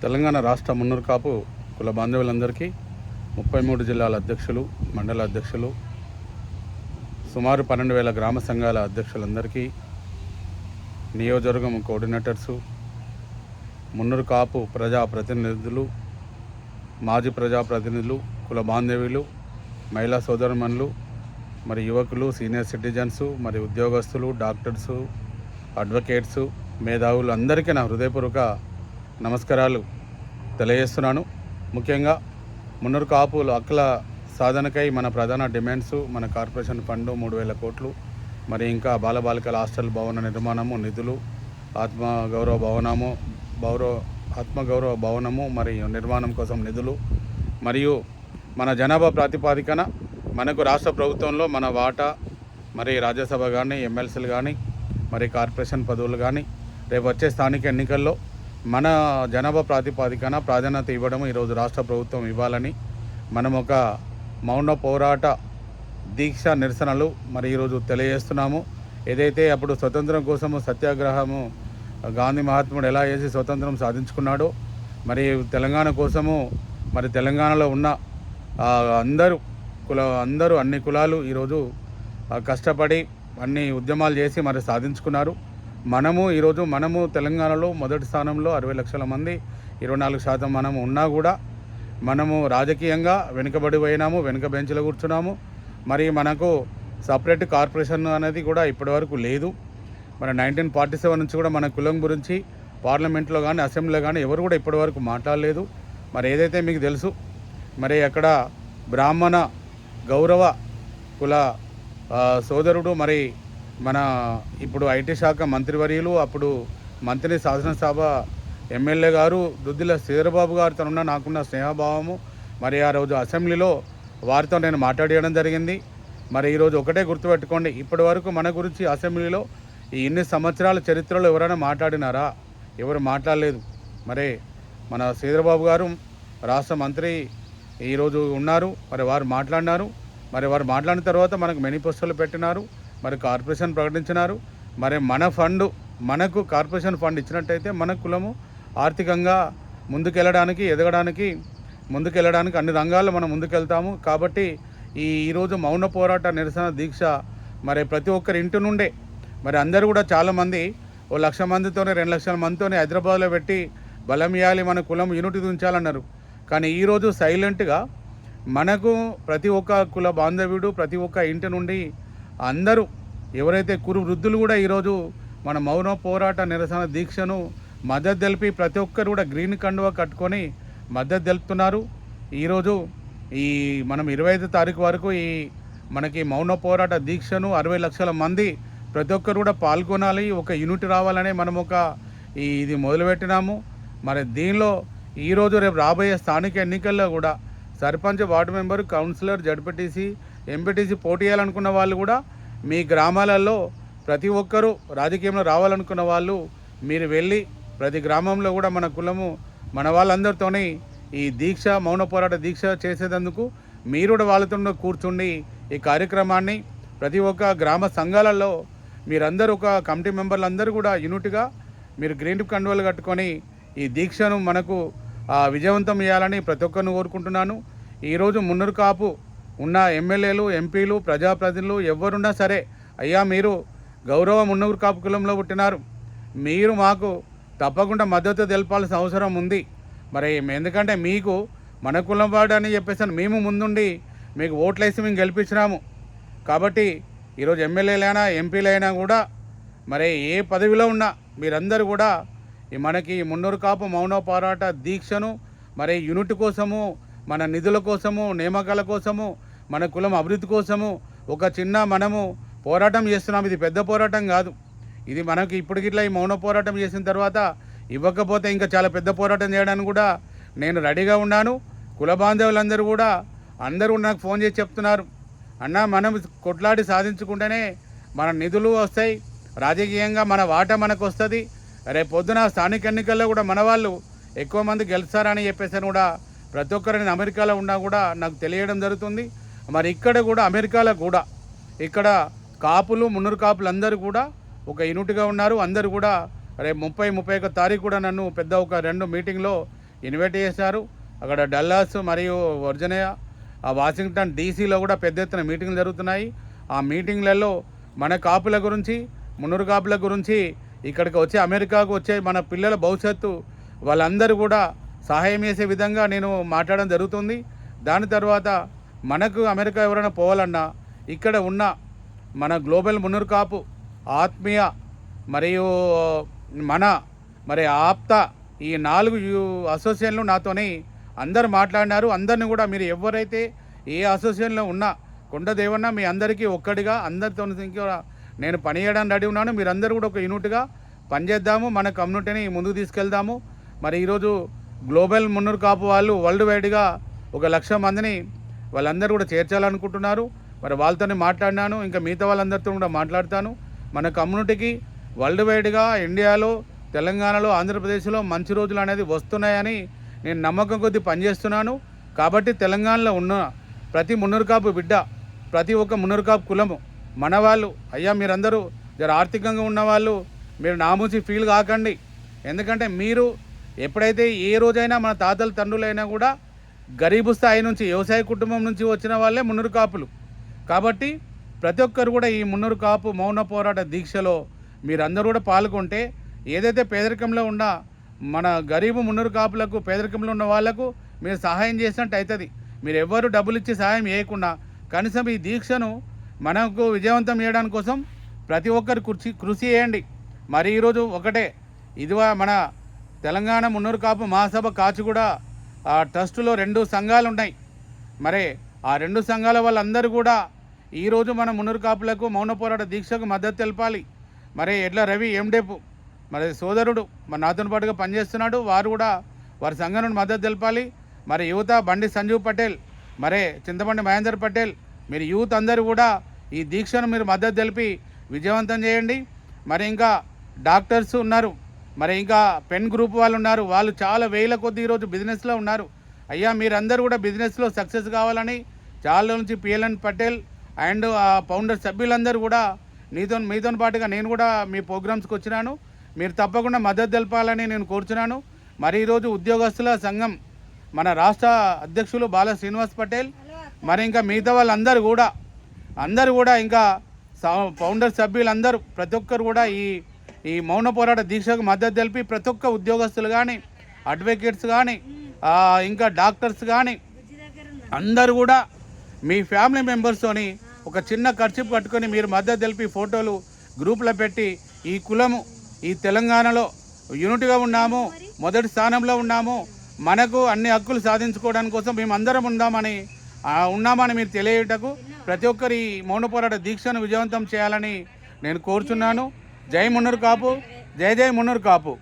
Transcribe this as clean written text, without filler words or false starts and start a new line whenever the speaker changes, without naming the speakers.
తెలంగాణ రాష్ట్ర మున్నూరు కాపు కుల బాంధవులందరికీ 33 జిల్లాల అధ్యక్షులు, మండల అధ్యక్షులు, సుమారు 12,000 గ్రామ సంఘాల అధ్యక్షులందరికీ, నియోజకవర్గం కోఆర్డినేటర్సు, మున్నూరు కాపు ప్రజాప్రతినిధులు, మాజీ ప్రజాప్రతినిధులు, కుల బాంధవ్యులు, మహిళా సోదరుమణులు, మరి యువకులు, సీనియర్ సిటిజన్సు, మరి ఉద్యోగస్తులు, డాక్టర్సు, అడ్వకేట్సు, మేధావులు అందరికీ నా హృదయపూర్వక నమస్కారాలు తెలియజేస్తున్నాను. ముఖ్యంగా మున్నూరు కాపుల హక్కుల సాధనకై మన ప్రధాన డిమాండ్స్, మన కార్పొరేషన్ ఫండ్ 3,000 కోట్లు, మరి ఇంకా బాలబాలికల హాస్టల్ భవన నిర్మాణము నిధులు, ఆత్మగౌరవ భవనము మరియు నిర్మాణం కోసం నిధులు, మరియు మన జనాభా ప్రాతిపాదికన మనకు రాష్ట్ర ప్రభుత్వంలో మన వాటా, మరి రాజ్యసభ కానీ, ఎమ్మెల్సీలు కానీ, మరి కార్పొరేషన్ పదవులు కానీ, రేపు వచ్చే స్థానిక ఎన్నికల్లో మన జనాభా ప్రాతిపాదికన ప్రాధాన్యత ఇవ్వడం ఈరోజు రాష్ట్ర ప్రభుత్వం ఇవ్వాలని మనం ఒక మౌన పోరాట దీక్ష నిరసనలు మరి ఈరోజు తెలియజేస్తున్నాము. ఏదైతే అప్పుడు స్వతంత్రం కోసము సత్యాగ్రహము గాంధీ మహాత్ముడు ఎలా చేసి స్వతంత్రం సాధించుకున్నాడో, మరి తెలంగాణ కోసము మరి తెలంగాణలో ఉన్న అందరూ అన్ని కులాలు ఈరోజు కష్టపడి అన్ని ఉద్యమాలు చేసి మరి సాధించుకున్నారు. మనము తెలంగాణలో మొదటి స్థానంలో 60 లక్షల మంది, 24% మనము ఉన్నా కూడా మనము రాజకీయంగా వెనుకబడి పోయినాము, వెనుక బెంచ్లో కూర్చున్నాము. మరి మనకు సపరేట్ కార్పొరేషన్ అనేది కూడా ఇప్పటివరకు లేదు. మన 1947 నుంచి కూడా మన కులం గురించి పార్లమెంట్లో కానీ, అసెంబ్లీలో కానీ ఎవరు కూడా ఇప్పటివరకు మాట్లాడలేదు. మరి ఏదైతే మీకు తెలుసు, మరి అక్కడ బ్రాహ్మణ గౌరవ కుల సోదరుడు, మరి మన ఇప్పుడు ఐటీ శాఖ మంత్రివర్యులు, అప్పుడు మంత్రి, శాసనసభ ఎమ్మెల్యే గారు దుద్దిల శ్రీధరబాబు గారితో నాకున్న స్నేహభావము, మరి ఆ రోజు అసెంబ్లీలో వారితో నేను మాట్లాడడం జరిగింది. మరి ఈరోజు ఒకటే గుర్తుపెట్టుకోండి, ఇప్పటి వరకు మన గురించి అసెంబ్లీలో ఈ ఇన్ని సంవత్సరాల చరిత్రలో ఎవరైనా మాట్లాడినారా? ఎవరు మాట్లాడలేదు. మరి మన శ్రీధరబాబు గారు రాష్ట్ర మంత్రి ఈరోజు ఉన్నారు, మరి వారు మాట్లాడినారు. మరి వారు మాట్లాడిన తర్వాత మనకు మేనిఫెస్టోలు పెట్టినారు, మరి కార్పొరేషన్ ప్రకటించినారు. మరి మనకు కార్పొరేషన్ ఫండ్ ఇచ్చినట్టయితే మన కులము ఆర్థికంగా ఎదగడానికి అన్ని రంగాల్లో మనం ముందుకెళ్తాము. కాబట్టి ఈరోజు మౌన పోరాట నిరసన దీక్ష మరి ప్రతి ఒక్కరి ఇంటి నుండే మరి అందరూ కూడా చాలామంది 1,00,000 మందితోనే 2,00,000 మందితోనే హైదరాబాద్లో పెట్టి బలం ఇవ్వాలి, మన కులం యూనిటీ ఉంచాలన్నారు. కానీ ఈరోజు సైలెంట్గా మనకు ప్రతి ఒక్క కుల బాంధవ్యుడు, ప్రతి ఒక్క ఇంటి నుండి అందరూ ఎవరైతే కురు వృద్ధులు కూడా ఈరోజు మన మౌన పోరాట నిరసన దీక్షను మద్దతు తెలిపి ప్రతి ఒక్కరు కూడా గ్రీన్ కండువా కట్టుకొని మద్దతు తెలుపుతున్నారు. ఈరోజు మనం 25వ తారీఖు వరకు మనకి మౌన పోరాట దీక్షను 60 లక్షల మంది ప్రతి ఒక్కరు కూడా పాల్గొనాలి, ఒక యూనిట్ రావాలని మనం ఇది మొదలుపెట్టినాము. మరి దీనిలో ఈరోజు రేపు రాబోయే స్థానిక ఎన్నికల్లో కూడా sarpanch, ward member, councillor, ZPTC, MPTC పోటీ చేయాలనుకున్న వాళ్ళు కూడా మీ గ్రామాలలో ప్రతి ఒక్కరూ రాజకీయంలో రావాలనుకున్న వాళ్ళు మీరు వెళ్ళి ప్రతి గ్రామంలో కూడా మన కులము మన వాళ్ళందరితోని ఈ దీక్ష, మౌన పోరాట దీక్ష చేసేందుకు మీరు కూడా వాళ్ళతో కూర్చుండి ఈ కార్యక్రమాన్ని ప్రతి ఒక్క గ్రామ సంఘాలలో మీరందరూ ఒక కమిటీ మెంబర్లు అందరూ కూడా యూనిట్గా మీరు గ్రీన్ కండువాలు కట్టుకొని ఈ దీక్షను మనకు విజయవంతం చేయాలని ప్రతి ఒక్కరిని కోరుకుంటున్నాను. ఈరోజు మున్నూరు కాపు ఉన్న ఎమ్మెల్యేలు, ఎంపీలు, ప్రజాప్రతినిధులు ఎవరున్నా సరే, అయ్యా మీరు గౌరవ మున్నూరు కాపు కులంలో పుట్టినారు, మీరు మాకు తప్పకుండా మద్దతు తెలపాల్సిన అవసరం ఉంది. మరి ఎందుకంటే మీకు మన కులం వాడు అని చెప్పేసి మేము ముందుండి మీకు ఓట్లేసి మేము గెలిపించినాము. కాబట్టి ఈరోజు ఎమ్మెల్యేలైనా, ఎంపీలైనా కూడా మరి ఏ పదవిలో ఉన్నా మీరందరూ కూడా మనకి మున్నూరు కాపు మౌన పోరాట దీక్షను మరి యూనిట్ కోసము, మన నిధుల కోసము, నియామకాల కోసము, మన కులం అభివృద్ధి కోసము మనము పోరాటం చేస్తున్నాం. ఇది పెద్ద పోరాటం కాదు. ఇది మనకి ఇప్పటికిట్లా ఈ మౌన పోరాటం చేసిన తర్వాత ఇవ్వకపోతే ఇంకా చాలా పెద్ద పోరాటం చేయడానికి కూడా నేను రెడీగా ఉన్నాను. కుల బాంధవులందరూ కూడా అందరూ నాకు ఫోన్ చేసి చెప్తున్నారు, అన్న మనం కొట్లాడి సాధించుకుంటేనే మన నిధులు వస్తాయి, రాజకీయంగా మన వాటా మనకు వస్తుంది, రేపు పొద్దున స్థానిక ఎన్నికల్లో కూడా మన వాళ్ళు ఎక్కువ మంది గెలుస్తారని చెప్పేసి కూడా ప్రతి ఒక్కరిని అమెరికాలో ఉన్నా కూడా నాకు తెలియడం జరుగుతుంది. మరి ఇక్కడ కూడా అమెరికాలో కూడా ఇక్కడ కాపులు, మున్నూరు కాపులు అందరూ కూడా ఒక యూనిట్గా ఉన్నారు. అందరూ కూడా రేపు 30-31 తారీఖు కూడా నన్ను పెద్ద ఒక 2 మీటింగ్లో ఇన్వైట్ చేశారు. అక్కడ డల్లాస్ మరియు వర్జనియా, వాషింగ్టన్ డీసీలో కూడా పెద్ద ఎత్తున మీటింగ్లు జరుగుతున్నాయి. ఆ మీటింగ్లలో మన కాపుల గురించి, మున్నూరు కాపుల గురించి, ఇక్కడికి వచ్చే అమెరికాకు వచ్చే మన పిల్లల భవిష్యత్తు వాళ్ళందరూ కూడా సహాయం చేసే విధంగా నేను మాట్లాడడం జరుగుతుంది. దాని తర్వాత మనకు అమెరికా ఎవరైనా పోవాలన్నా ఇక్కడ ఉన్న మన గ్లోబల్ మున్నూరు కాపు ఆత్మీయ మరియు మరి ఆప్త ఈ 4 అసోసియేషన్లు నాతోని అందరు మాట్లాడినారు. అందరిని కూడా మీరు ఎవరైతే ఏ అసోసియేషన్లో ఉన్నా కొండ దేవన్న మీ అందరికీ ఒక్కడిగా అందరితో నేను పని చేయడానికి రెడీ ఉన్నాను. మీరందరూ కూడా ఒక యూనిట్గా పనిచేద్దాము, మన కమ్యూనిటీని ముందుకు తీసుకెళ్దాము. మరి ఈరోజు గ్లోబల్ మున్నూరు కాపు వాళ్ళు వరల్డ్ వైడ్గా 1,00,000 మందిని వాళ్ళందరూ కూడా చేర్చాలనుకుంటున్నారు. మరి వాళ్ళతోనే మాట్లాడినాను, ఇంకా మిగతా వాళ్ళందరితో కూడా మాట్లాడతాను. మన కమ్యూనిటీకి వరల్డ్ వైడ్గా ఇండియాలో, తెలంగాణలో, ఆంధ్రప్రదేశ్లో మంచి రోజులు అనేది వస్తున్నాయని నేను నమ్మకం కొద్దీ పనిచేస్తున్నాను. కాబట్టి తెలంగాణలో ఉన్న ప్రతి మున్నూరు కాపు బిడ్డ, ప్రతి ఒక్క మున్నూరు కాపు కులము మన వాళ్ళు, అయ్యా మీరందరూ జర ఆర్థికంగా ఉన్నవాళ్ళు మీరు నామూసి ఫీల్ కాకండి. ఎందుకంటే మీరు ఎప్పుడైతే ఏ రోజైనా మన తాతల తండ్రులైనా కూడా గరీబు స్థాయి నుంచి, వ్యవసాయ కుటుంబం నుంచి వచ్చిన వాళ్ళే మున్నూరు కాపులు. కాబట్టి ప్రతి ఒక్కరు కూడా ఈ మున్నూరు కాపు మౌన పోరాట దీక్షలో మీరందరూ కూడా పాల్గొంటే ఏదైతే పేదరికంలో ఉన్న మన గరీబు మున్నూరు కాపులకు, పేదరికంలో ఉన్న వాళ్లకు మీరు సహాయం చేసినట్టు అవుతుంది. మీరు ఎవ్వరు డబ్బులు ఇచ్చి సహాయం చేయకుండా కనీసం ఈ దీక్షను మనకు విజయవంతం చేయడానికి కోసం ప్రతి ఒక్కరు కృషి చేయండి. మరి ఈరోజు ఒకటే, ఇది మన తెలంగాణ మున్నూరు కాపు మహాసభ కాచిగూడ ట్రస్టులో 2 సంఘాలు ఉన్నాయి. మరి ఆ 2 సంఘాల వాళ్ళందరూ కూడా ఈరోజు మన మున్నూరు కాపులకు మౌన పోరాట దీక్షకు మద్దతు తెలపాలి. మరి ఎడ్ల రవి ఎండేపు మరి సోదరుడు మరి నాతో పాటుగా పనిచేస్తున్నాడు, వారు కూడా వారి సంఘం నుండి మద్దతు తెలపాలి. మరి యువత బండి సంజీవ్ పటేల్, మరి చింతబండి మహేందర్ పటేల్, మీరు యూత్ అందరూ కూడా ఈ దీక్షను మీరు మద్దతు తెలిపి విజయవంతం చేయండి. మరి ఇంకా డాక్టర్స్ ఉన్నారు, మరి ఇంకా పెన్ గ్రూప్ వాళ్ళు ఉన్నారు, వాళ్ళు చాలా వేల కొద్ది ఈరోజు బిజినెస్లో ఉన్నారు. అయ్యా మీరందరూ కూడా బిజినెస్లో సక్సెస్ కావాలని చాలా నుంచి పిఎల్ఎన్ పటేల్ అండ్ ఫౌండర్ సభ్యులందరూ కూడా మీతో పాటుగా నేను కూడా మీ ప్రోగ్రామ్స్కి వచ్చినాను. మీరు తప్పకుండా మద్దతు తెలపాలని నేను కోరుచున్నాను. మరి ఈరోజు ఉద్యోగస్తుల సంఘం మన రాష్ట్ర అధ్యక్షులు బాల శ్రీనివాస్ పటేల్, మరి ఇంకా మిగతా వాళ్ళందరూ కూడా ఇంకా ఫౌండర్ సభ్యులందరూ ప్రతి ఒక్కరు కూడా ఈ మౌన పోరాట దీక్షకు మద్దతు తెలిపి ప్రతి ఒక్క ఉద్యోగస్తులు కానీ, అడ్వకేట్స్ కానీ, ఇంకా డాక్టర్స్ కానీ అందరూ కూడా మీ ఫ్యామిలీ మెంబర్స్తోని ఒక చిన్న ఖర్చు కట్టుకొని మీరు మద్దతు తెలిపి ఫోటోలు గ్రూప్లో పెట్టి ఈ కులము ఈ తెలంగాణలో యూనిట్గా ఉన్నాము, మొదటి స్థానంలో ఉన్నాము, మనకు అన్ని హక్కులు సాధించుకోవడానికి కోసం మేము అందరం ఉన్నామని మీరు తెలియటకు ప్రతి ఒక్కరి మౌన పోరాట దీక్షను విజయవంతం చేయాలని నేను కోరుచున్నాను. జై మున్నూరు కాపు, జై జై మున్నూరు కాపు.